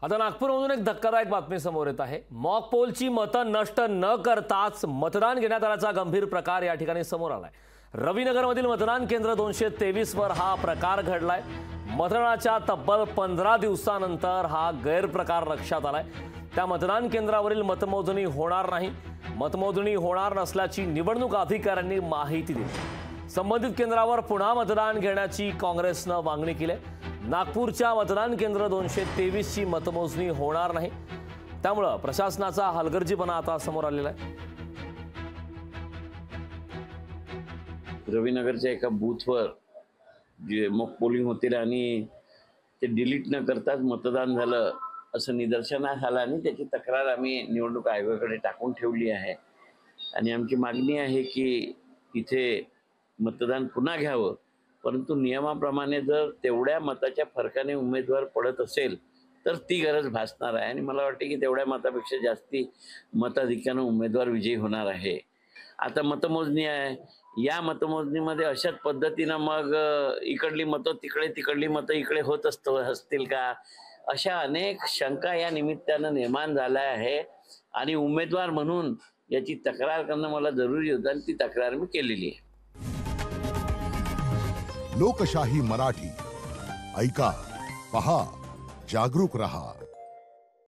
आता नागपूरमधून एक धक्कादायक बातमी समोर येत आहे। मॉक पोलची मतं नष्ट न करताच मतदान घेण्यात आल्याचा गंभीर प्रकार या ठिकाणी समोर आलाय। रविनगरमधील मतदान केंद्र 223 वर हा प्रकार घडलाय। मतदानाच्या तब्बल 15 दिवसांनंतर हा गैरप्रकार लक्षात आलाय। त्या मतदान केंद्रावरील मतमोजणी होणार नाही, मतमोजणी होणार नसल्याची निवडणूक अधिकाऱ्यांनी माहिती दिली। संबंधित केंद्रावर पुन्हा मतदान घेण्याची काँग्रेसने मागणी केली। नागपूरच्या मतदान केंद्र 223 ची मतमोजणी होणार नाही, त्यामुळे प्रशासनाचा हलगर्जीपणा आता समोर आलेला आहे। रविनगरच्या एका बूथवर जे मॉक पोलिंग होते आणि ते डिलीट न करताच मतदान झालं असं निदर्शनास आलं आणि त्याची तक्रार आम्ही निवडणूक आयोगाकडे टाकून ठेवली आहे आणि आमची मागणी आहे की इथे मतदान पुन्हा घ्यावं, परंतु नियमाप्रमाणे जर तेवढ्या मताच्या फरकाने उमेदवार पडत असेल तर ती गरज भासणार आहे आणि मला वाटते की तेवढ्या मतापेक्षा जास्ती मताधिक्याने उमेदवार विजयी होणार आहे। आता मतमोजणी आहे, या मतमोजणीमध्ये अशाच पद्धतीने मग इकडली मतं तिकडे तिकडली मतं इकडे होत असतील का, अशा अनेक शंका या निमित्तानं निर्माण झाल्या आहे आणि उमेदवार म्हणून याची तक्रार करणं मला जरुरी होतं आणि ती तक्रार मी केलेली आहे। लोकशाही मराठी ऐका, पहा, जागरूक रहा।